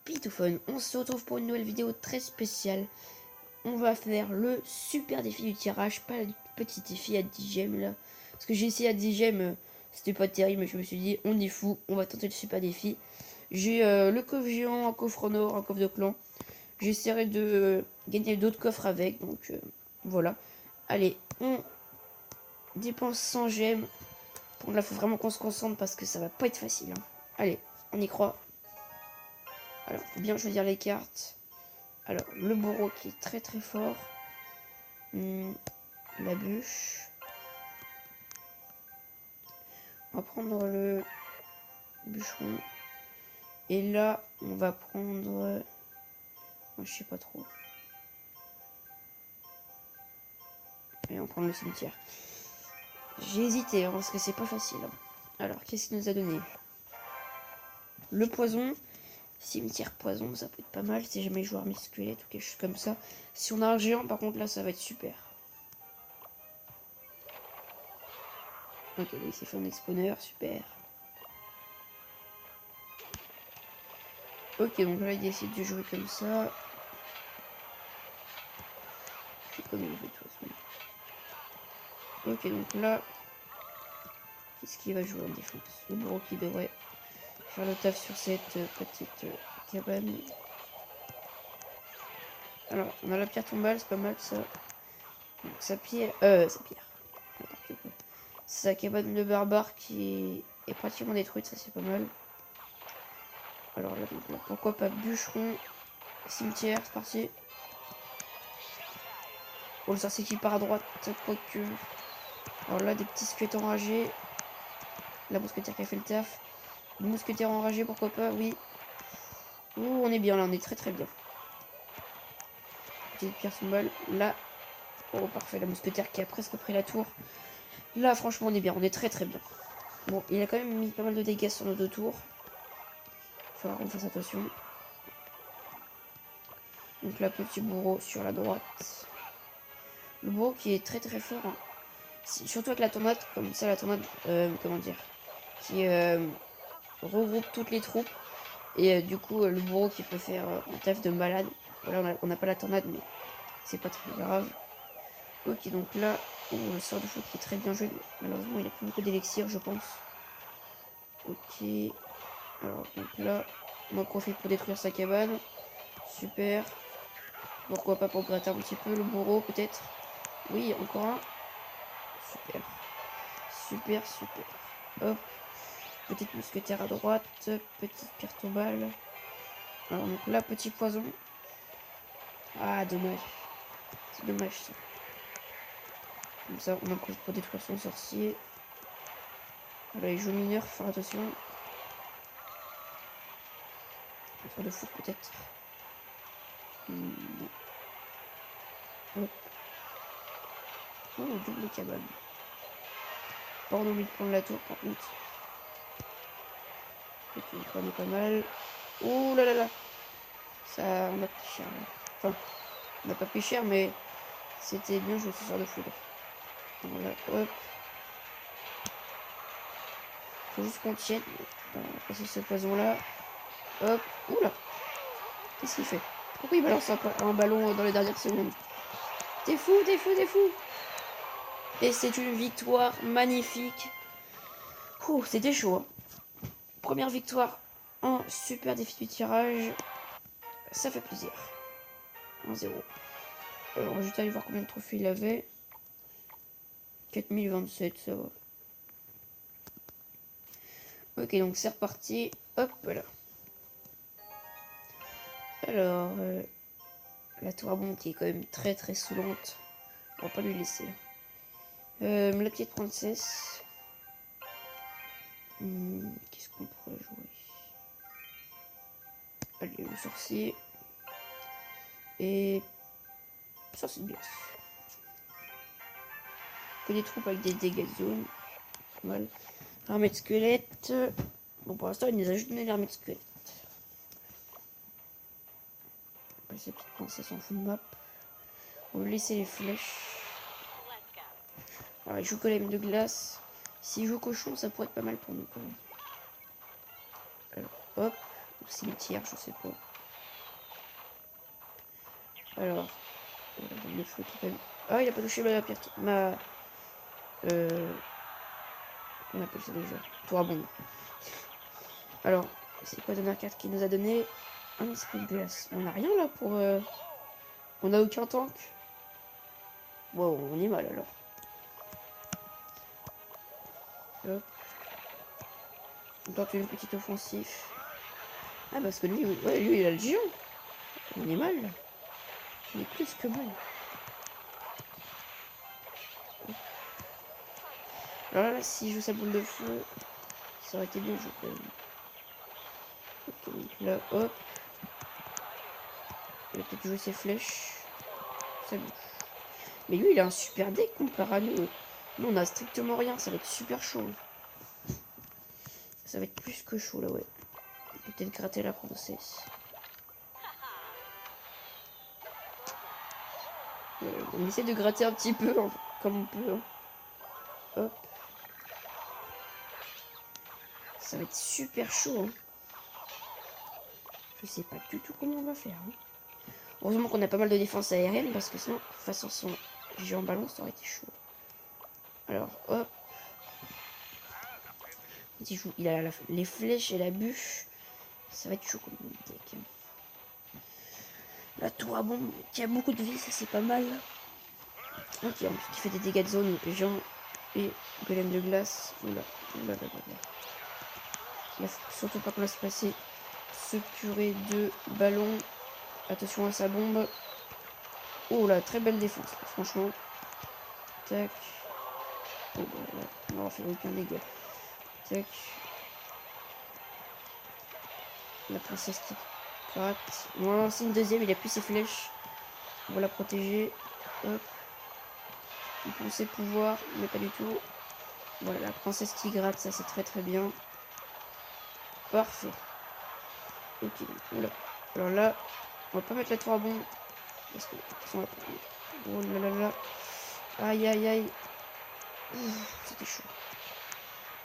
Pitophone, on se retrouve pour une nouvelle vidéo très spéciale. On va faire le super défi du tirage, pas le petit défi à 10 gemmes là. Parce que j'ai essayé à 10 gemmes, c'était pas terrible, mais je me suis dit, on est fou, on va tenter le super défi. J'ai le coffre géant, un coffre en or, un coffre de clan. J'essaierai de gagner d'autres coffres avec, donc voilà. Allez, on dépense 100 gemmes. Bon, là, faut vraiment qu'on se concentre parce que ça va pas être facile. Hein. Allez, on y croit. Alors, faut bien choisir les cartes. Alors, le bourreau qui est très très fort. La bûche. On va prendre le bûcheron. Et là, on va prendre... je sais pas trop. Et on va prendre le cimetière. J'ai hésité, hein, parce que c'est pas facile. Hein. Alors, qu'est-ce qu'il nous a donné? Le poison. Cimetière poison, ça peut être pas mal si jamais je joue armée squelette ou quelque chose comme ça. Si on a un géant, par contre, là, ça va être super. Ok, oui, c'est fait un exponeur, super. Ok, donc là, il décide de jouer comme ça. Je sais comme il veut de toute façon. Ok, donc là, qu'est-ce qu'il va jouer en défense? Le bourreau qui devrait faire le taf sur cette petite cabane. Alors, on a la pierre tombale, c'est pas mal ça. Donc, sa pierre. N'importe quoi. Sa cabane de barbare qui est pratiquement détruite, ça c'est pas mal. Alors là, donc, pourquoi pas bûcheron, cimetière, c'est parti. Oh, le sorcier qui part à droite, quoique. Alors là, des petits squelettes enragés. La mousquetaire qui a fait le taf. Le mousquetaire enragé, pourquoi pas, oui. Ouh, on est bien là, on est très très bien. Petite pierre tombale, là. Oh, parfait, la mousquetaire qui a presque pris la tour. Là, franchement, on est bien, on est très très bien. Bon, il a quand même mis pas mal de dégâts sur nos deux tours. Il faudra qu'on fasse attention. Donc là, petit bourreau sur la droite. Le bourreau qui est très très fort. Hein. Surtout avec la tornade, comme ça, la tornade, comment dire, qui regroupe toutes les troupes. Et du coup, le bourreau qui peut faire un taf de malade. Voilà, on n'a pas la tornade, mais c'est pas très grave. Ok, donc là, le sort de feu qui est très bien joué. Malheureusement, il a plus beaucoup d'élixir, je pense. Ok. Alors, donc là, on en profite pour détruire sa cabane. Super. Pourquoi pas pour gratter un petit peu le bourreau, peut-être. Oui, encore un. Super. Super, super. Hop. Petite mousquetaire à droite. Petite pierre tombale. Alors, donc là, petit poison. Ah, dommage. C'est dommage, ça. Comme ça, on en profite pour détruire son sorcier. Voilà, il joue mineur, faut faire attention. Un tour de foot, peut-être. Non. Hop. Oh, double cabane. Pas envie de prendre la tour, par contre. Ok, on est pas mal. Oh là là là. Ça, on a pris cher. Là. Enfin, on n'a pas pris cher, mais c'était bien joué ce sort de foudre. Voilà, hop. Faut juste qu'on tienne. On va passer ce poison-là. Hop. Oula. Qu'est-ce qu'il fait? Pourquoi il balance un ballon dans les dernières secondes? T'es fou, t'es fou, t'es fou. Et c'est une victoire magnifique. Ouh, c'était chaud. Hein. Première victoire en super défi du tirage. Ça fait plaisir. 1-0. Alors, on va juste aller voir combien de trophées il avait. 4027, ça va. Ok, donc c'est reparti. Hop là. Alors, la tour à bombe qui est quand même très très saoulante. On va pas lui laisser. La petite princesse. Qu'est-ce qu'on pourrait jouer? Allez, le sorcier. Et... sorcier de glace. Que des troupes avec des dégâts de zone. Pas mal. Armée de squelette. Bon, pour l'instant, il nous a juste donné l'armée de squelette. Cette petite princesse en full map. On va laisser les flèches. Alors, il joue golem de glace. S'il joue cochon, ça pourrait être pas mal pour nous quand même. Alors, hop. Au cimetière, je sais pas. Alors, le feu quand même. Ah, il a pas touché ma on appelle ça déjà tour à bombe. Alors, c'est quoi dernière carte qui nous a donné un esprit de glace. On a rien là pour... On a aucun tank. Wow, on est mal alors. Hop. On tente une petite offensive. Ah, parce que lui, ouais, lui il a le géant. On est mal. On est plus que mal. Alors là, s'il joue sa boule de feu, ça aurait été bien joué quand même. Ok, donc là, hop. Il va peut-être jouer ses flèches. Ça bouge. Mais lui, il a un super deck comparé à nous. Nous, on a strictement rien. Ça va être super chaud. Ça va être plus que chaud là, ouais. Peut-être gratter la princesse. On essaie de gratter un petit peu, hein, comme on peut. Hein. Hop. Ça va être super chaud. Hein. Je sais pas du tout comment on va faire. Hein. Heureusement qu'on a pas mal de défense aérienne parce que sinon, face à son géant ballon, ça aurait été chaud. Alors, hop. Il a les flèches et la bûche. Ça va être chaud comme deck. La tour à bombe qui a beaucoup de vie, ça c'est pas mal. Ok, en plus qui fait des dégâts de zone, géant et golem de glace. Oula, oula, oula, oula. Il faut surtout pas qu'on laisse passer ce purée de ballon. Attention à sa bombe. Oh là, très belle défense, franchement. Tac. Oh, là, on va faire aucun dégât. Tac. La princesse qui gratte. On va lancer une deuxième, il a plus ses flèches. On va la protéger. Hop. Il pensait pouvoir, mais pas du tout. Voilà, la princesse qui gratte, ça c'est très très bien. Parfait. Ok, oula. Alors là, on va pas mettre la tour à bombe. Parce que, de toute façon, on va pas... Oh là là là. Aïe aïe aïe. C'était chaud.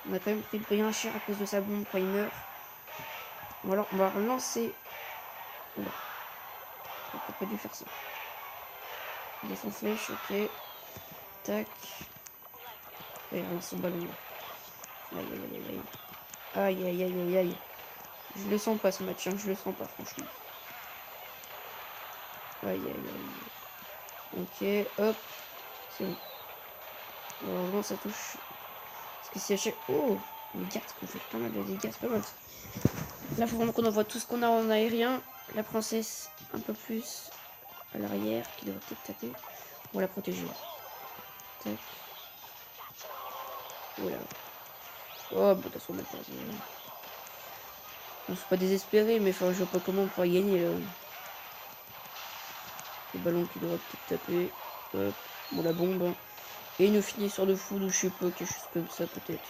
On a quand même pris bien cher à cause de sa bombe quand il meurt. Ou alors on va relancer. Oula. On n'a pas dû faire ça. Il a son flèche, ok. Tac. Il relance son ballon. Aïe aïe aïe aïe. Aïe aïe aïe aïe aïe. Je le sens pas ce match, hein. Je le sens pas franchement. Aïe aïe aïe. Ok, hop. C'est bon. Heureusement ça touche. Parce que si à chaque... Oh, les cartes qu'on fait pas mal de dégâts, c'est pas mal. Là, faut vraiment qu'on envoie tout ce qu'on a en aérien. La princesse, un peu plus à l'arrière, qui devrait peut-être taper. On va la protéger. Tac. Voilà. Oh, bah, de toute façon, on a perdu. On ne faut pas désespérer, mais enfin, je vois pas comment on pourra gagner. Le ballon qui devrait peut-être taper. Hop. Bon, la bombe. Et il nous finit sur le food ou je sais pas, quelque chose comme ça, peut-être.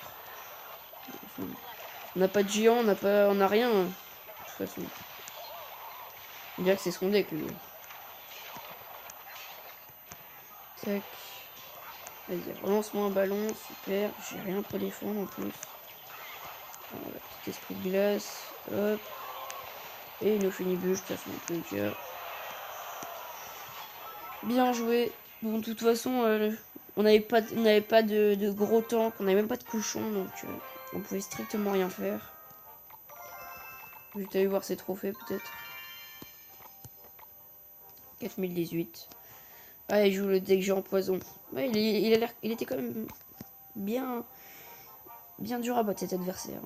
On n'a pas de géant, on n'a rien. De toute façon. On dirait que c'est son deck, lui. Tac. Vas-y, relance-moi un ballon, super. J'ai rien pour défendre en plus. Voilà, petit esprit de glace. Hop. Et il nous finit bûche, de toute façon, en tous les cas. Bien joué. Bon, de toute façon, on n'avait pas de gros tanks, on n'avait même pas de cochons, donc on pouvait strictement rien faire. Je vais aller voir ses trophées peut-être. 4018. Ah, il joue le deck géant poison. Ouais, il était quand même bien dur à battre cet adversaire.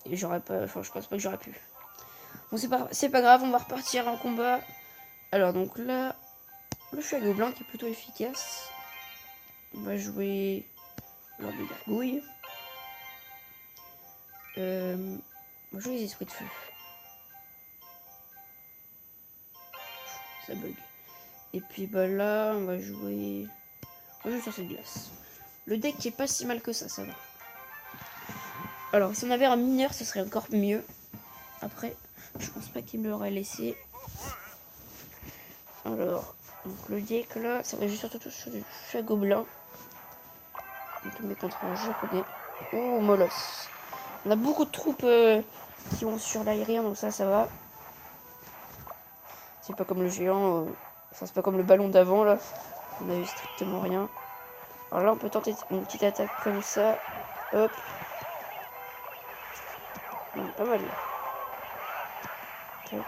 Et j'aurais pas, enfin, je pense pas que j'aurais pu. Bon, c'est pas grave, on va repartir en combat. Alors donc là, le choix gobelin qui est plutôt efficace. On va jouer lors de gargouille. On va jouer les esprits de feu. Ça bug. Et puis bah là, on va jouer sur cette glace. Le deck qui est pas si mal que ça va. Alors, si on avait un mineur, ce serait encore mieux. Après, je pense pas qu'il me l'aurait laissé. Alors, donc le deck là, ça va juste surtout sur du chat gobelin. Donc on met contre un japonais. Oh, molosse. On a beaucoup de troupes qui vont sur l'aérien, donc ça va. C'est pas comme le géant. Ça c'est pas comme le ballon d'avant là. On a eu strictement rien. Alors là on peut tenter une petite attaque comme ça. Hop. Pas mal. Tac.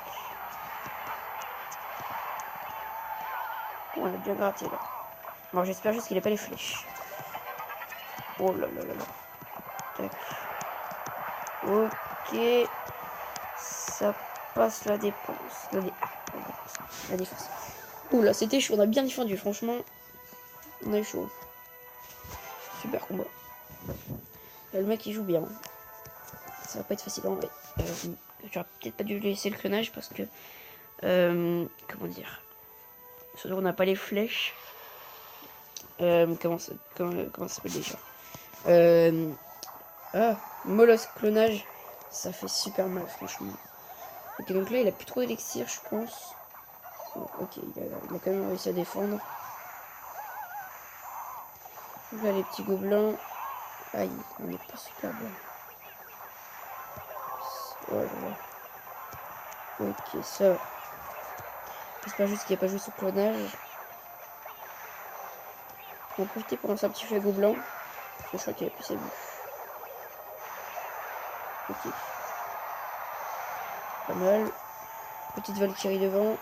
On a bien gratté là. Bon j'espère juste qu'il n'a pas les flèches. Oh là là là là. Tac. Ok. Ça passe la défense. La défense. Oula, c'était chaud. On a bien défendu, franchement. On a eu chaud. Super combat. Là, le mec il joue bien. Ça va pas être facile en vrai. J'aurais peut-être pas dû laisser le clonage parce que. Comment dire. Surtout on n'a pas les flèches. Comment ça s'appelle déjà Molos clonage. Ça fait super mal, franchement. Ok, donc là il a plus trop d'élixir, je pense. Bon, ok, il a quand même réussi à défendre. Donc là les petits gobelins. Aïe, on n'est pas super bien. Oh là là. Ok, ça va. J'espère juste qu'il n'y a pas joué son clonage. On va profiter pour lancer un petit feu gobelin. Parce que je crois qu'il a plus sa vue. Ok. Pas mal. Petite Valkyrie devant.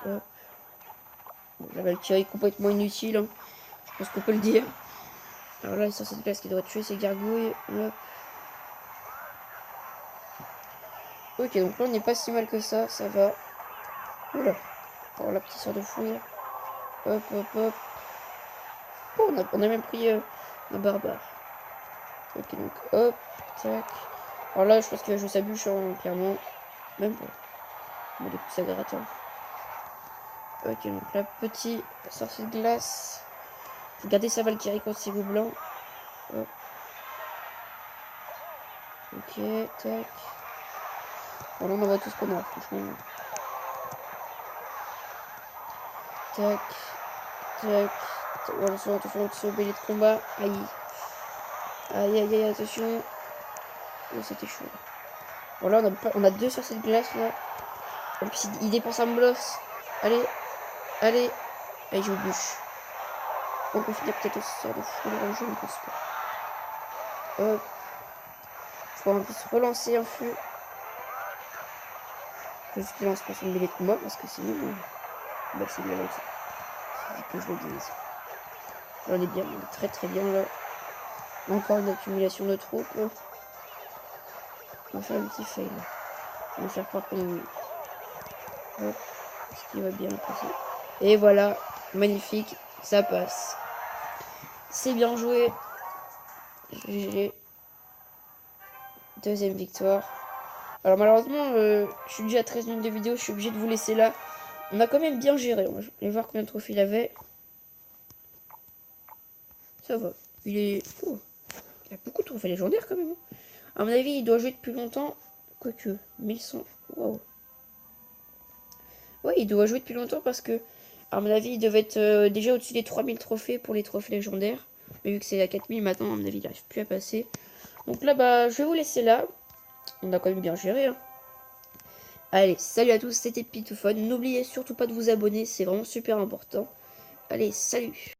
Hop. Bon, la Valkyrie est complètement inutile. Hein. Je pense qu'on peut le dire. Alors là, sur cette place qui doit tuer ces gargouilles. Hop. Ok, donc là on n'est pas si mal que ça va. Oula. Oh la petite sœur de fouille. Hop, hop, hop. Oh, on a même pris un barbare. Ok, donc hop, tac. Alors là, je pense qu'il va jouer sa bûche, hein, clairement. Même pas. Mais du coup, ça gratte. Hein. Ok, donc là, petit sorcier de glace. Faut garder sa Valkyrie contre ses gobelins. Hop. Ok, tac. Bon, là, on envoie tout ce qu'on a, franchement. Tac. Tac. Attention, attention, attention, bélier de combat. Aïe. Aïe, aïe, aïe, attention. Oh, c'était chaud. Bon, là, on a deux sorciers de glace, là. En plus, il dépense un bloss. Allez. Allez. Allez, je bûche. On peut finir peut-être aussi sort de fou de je ne pense pas. Hop. Faut un peu se relancer un feu. Faut juste qu'il lance pas son mêlée de combat parce que sinon. Bah, c'est bien lancé. C'est que je le dise. Là, on est bien, on est très très bien là. Encore une accumulation de troupes. On va faire un petit fail. On va faire croire qu'on. Hop. Ce qui va bien passer. Et voilà. Magnifique. Ça passe. C'est bien joué. GG. Deuxième victoire. Alors malheureusement, je suis déjà à 13 minutes de vidéo. Je suis obligé de vous laisser là. On a quand même bien géré. On va aller voir combien de trophées il avait. Ça va. Il a beaucoup de trophées légendaires quand même. Hein. À mon avis, il doit jouer depuis longtemps. Quoique, 1100. Waouh. Ouais, il doit jouer depuis longtemps parce que, à mon avis, il devait être déjà au-dessus des 3000 trophées pour les trophées légendaires. Mais vu que c'est à 4000 maintenant, à mon avis, il n'arrive plus à passer. Donc là, bah, je vais vous laisser là. On a quand même bien géré. Hein. Allez, salut à tous, c'était Pitoufon. N'oubliez surtout pas de vous abonner, c'est vraiment super important. Allez, salut!